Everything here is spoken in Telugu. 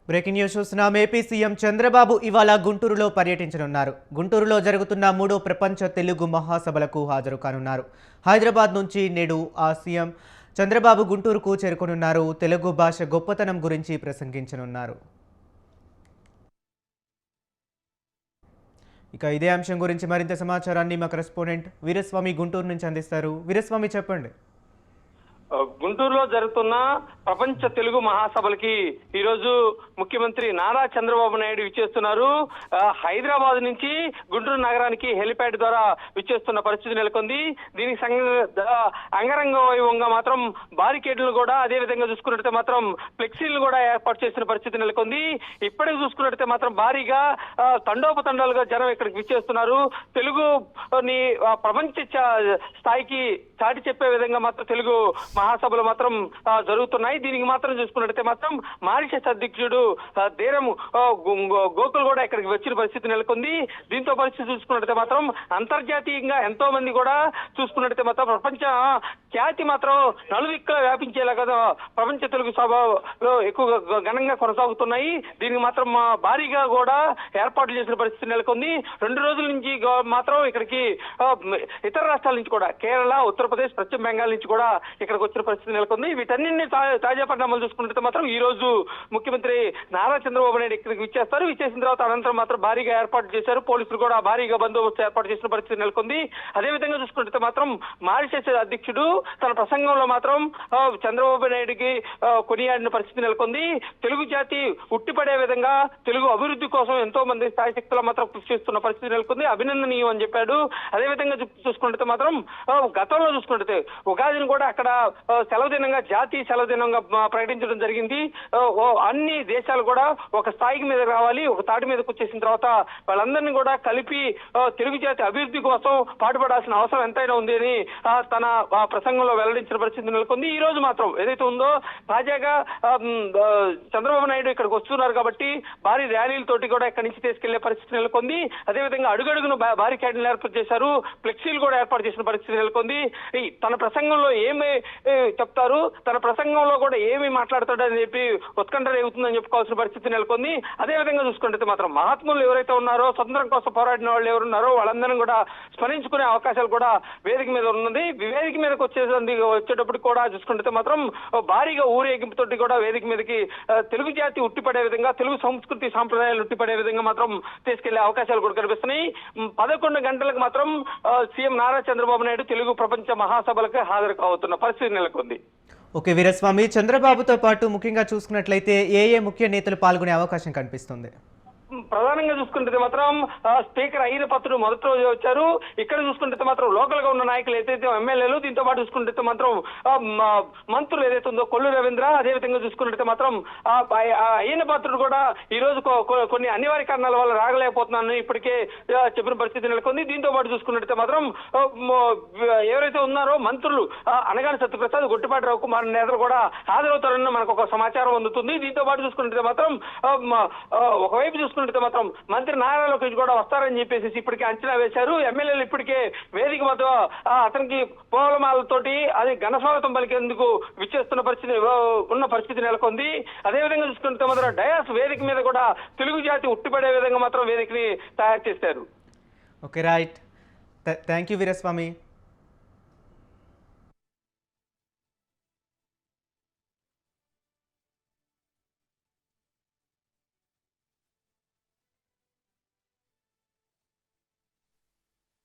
బ్రేకింగ్ న్యూస్ చూస్తున్నాం. ఏపీ సీఎం చంద్రబాబు ఇవాళ గుంటూరులో పర్యటించనున్నారు. గుంటూరులో జరుగుతున్న 3వ ప్రపంచ తెలుగు మహాసభలకు హాజరు కానున్నారు. హైదరాబాద్ నుంచి నేడు సీఎం చంద్రబాబు గుంటూరుకు చేరుకోనున్నారు. తెలుగు భాష గొప్పతనం గురించి ప్రసంగించనున్నారు. ఇక ఇదే అంశం గురించి మరింత సమాచారాన్ని మా కరెస్పాండెంట్ వీరస్వామి గుంటూరు నుంచి అందిస్తారు. వీరస్వామి, చెప్పండి. గుంటూరులో జరుగుతున్న ప్రపంచ తెలుగు మహాసభలకి ఈరోజు ముఖ్యమంత్రి నారా చంద్రబాబు నాయుడు విచ్చేస్తున్నారు. హైదరాబాద్ నుంచి గుంటూరు నగరానికి హెలిప్యాడ్ ద్వారా విచ్చేస్తున్న పరిస్థితి నెలకొంది. దీనికి అంగరంగ వైభవంగా మాత్రం బారికేడ్లు కూడా, అదే విధంగా చూసుకున్నట్లయితే మాత్రం ఫ్లెక్సీలు కూడా ఏర్పాటు చేసిన పరిస్థితి నెలకొంది. ఇప్పటికి చూసుకున్నట్లయితే మాత్రం భారీగా తండోపతండాలుగా జనం ఇక్కడికి విచ్చేస్తున్నారు. తెలుగుని ప్రపంచ స్థాయికి చాటి చెప్పే విధంగా మాత్రం తెలుగు మహాసభలు మాత్రం జరుగుతున్నాయి. దీనికి మాత్రం చూసుకున్నట్లయితే మాత్రం మారిషస్ అధ్యక్షుడు దేరం గోకుల్ కూడా ఇక్కడికి వచ్చిన పరిస్థితి నెలకొంది. దీంతో పరిస్థితి చూసుకున్నట్లయితే మాత్రం అంతర్జాతీయంగా ఎంతో మంది కూడా చూసుకున్నట్లయితే మాత్రం ప్రపంచ ఖ్యాతి మాత్రం నలుదిక్కులా వ్యాపించేలాగా ప్రపంచ తెలుగు సభలో ఎక్కువ ఘనంగా కొనసాగుతున్నాయి. దీనికి మాత్రం భారీగా కూడా ఏర్పాట్లు చేసిన పరిస్థితి నెలకొంది. 2 రోజుల నుంచి మాత్రం ఇక్కడికి ఇతర రాష్ట్రాల నుంచి కూడా, కేరళ, ఉత్తరప్రదేశ్, పశ్చిమ బెంగాల్ నుంచి కూడా ఇక్కడికి వచ్చిన పరిస్థితి నెలకొంది. వీటన్నింటినీ తాజా పరిణామాలు చూసుకుంటే మాత్రం ఈ రోజు ముఖ్యమంత్రి నారా చంద్రబాబు నాయుడు ఇక్కడికి విచ్చేస్తారు. విచ్చేసిన తర్వాత అనంతరం మాత్రం భారీగా ఏర్పాటు చేశారు. పోలీసులు కూడా భారీగా బందోబస్తు ఏర్పాటు చేసిన పరిస్థితి నెలకొంది. అదేవిధంగా చూసుకుంటే మాత్రం మారిషస్ అధ్యక్షుడు తన ప్రసంగంలో మాత్రం చంద్రబాబు నాయుడికి కొనియాడిన పరిస్థితి నెలకొంది. తెలుగు జాతి ఉట్టిపడే విధంగా తెలుగు అభివృద్ధి కోసం ఎంతో మంది స్థాయి శక్తులు మాత్రం కృషి చేస్తున్న పరిస్థితి నెలకొంది. అభినందనీయం అని చెప్పాడు. అదేవిధంగా చూసుకుంటే మాత్రం గతంలో చూసుకుంటే ఉగాదిని కూడా అక్కడ సెలవు దినంగా, జాతీయ సెలవు దినంగా ప్రకటించడం జరిగింది. అన్ని దేశాలు కూడా ఒక స్థాయికి మీద రావాలి, ఒక తాటి మీదకి వచ్చేసిన తర్వాత వాళ్ళందరినీ కూడా కలిపి తెలుగు జాతి అభివృద్ధి కోసం పాటుపడాల్సిన అవసరం ఎంతైనా ఉంది అని తన ప్రసంగంలో వెల్లడించిన పరిస్థితి నెలకొంది. ఈ రోజు మాత్రం ఏదైతే ఉందో తాజాగా చంద్రబాబు నాయుడు ఇక్కడికి వస్తున్నారు కాబట్టి భారీ ర్యాలీలతోటి కూడా ఇక్కడి నుంచి తీసుకెళ్లే పరిస్థితి నెలకొంది. అదేవిధంగా అడుగడుగును భారీ క్యాడీలు ఏర్పాటు చేశారు, ఫ్లెక్సీలు కూడా ఏర్పాటు చేసిన పరిస్థితి నెలకొంది. తన ప్రసంగంలో ఏమి చెప్తారు, తన ప్రసంగంలో కూడా ఏమి మాట్లాడతాడని చెప్పి ఉత్కంఠ రేగుతుందని చెప్పుకోవాల్సిన పరిస్థితి నెలకొంది. అదేవిధంగా చూసుకుంటే మాత్రం మహాత్ములు ఎవరైతే ఉన్నారో, స్వతంత్రం కోసం పోరాడిన వాళ్ళు ఎవరున్నారో వాళ్ళందరినీ కూడా స్మరించుకునే అవకాశాలు కూడా వేదిక మీద ఉన్నది. వేదిక మీదకి వచ్చేటప్పుడు కూడా చూసుకుంటే మాత్రం భారీగా ఊరేగింపుతోటి కూడా వేదిక మీదకి తెలుగు జాతి ఉట్టిపడే విధంగా, తెలుగు సంస్కృతి సాంప్రదాయాలు ఉట్టిపడే విధంగా మాత్రం తీసుకెళ్లే అవకాశాలు కూడా కనిపిస్తున్నాయి. 11 గంటలకు మాత్రం సీఎం నారా చంద్రబాబు నాయుడు తెలుగు ప్రపంచ మహాసభలకు హాజరు కావుతున్న పరిస్థితి నెలకొంది. ఓకే వీరస్వామి, చంద్రబాబుతో పాటు ముఖ్యంగా చూసుకున్నట్లయితే ఏ ముఖ్య నేతలు పాల్గొనే అవకాశం కనిపిస్తుంది? ప్రధానంగా చూసుకుంటే మాత్రం స్పీకర్ అయ్యన పాత్రుడు మొదటి రోజు వచ్చారు. ఇక్కడ చూసుకుంటే మాత్రం లోకల్ గా ఉన్న నాయకులు ఏదైతే ఎమ్మెల్యేలు, దీంతో పాటు చూసుకుంటే మాత్రం మంత్రులు ఏదైతే ఉందో కొల్లు రవీంద్ర, అదేవిధంగా చూసుకుంటే మాత్రం అయ్యన పాత్రుడు కూడా ఈ రోజు కొన్ని అనివార్య కారణాల వల్ల రాగలేకపోతున్నాను ఇప్పటికే చెప్పిన పరిస్థితి నెలకొంది. దీంతో పాటు చూసుకున్నట్లయితే మాత్రం ఎవరైతే ఉన్నారో మంత్రులు అనగాని సత్యప్రసాద్, గొట్టిపాటి రవికుమార్ నేతలు కూడా హాజరవుతారని మనకు ఒక సమాచారం అందుతుంది. దీంతో పాటు చూసుకుంటే మాత్రం ఒకవైపు చూసుకుంటే మాత్రం మంత్రి నారా లోకేష్ కూడా వస్తారని చెప్పేసి ఇప్పటికే అంచనా వేశారు. ఎమ్మెల్యేలు ఇప్పటికే వేదిక మధ్య అతనికి పూలమాలతోటి అది ఘనస్వాగతం పలికేందుకు విచ్చేస్తున్న పరిస్థితి నెలకొంది. అదేవిధంగా చూసుకుంటే మాత్రం డయాస్ వేదిక మీద కూడా తెలుగు జాతి ఉట్టిపడే విధంగా మాత్రం వేదికని తయారు చేశారు. Okay, right. Thank you Veeraswamy.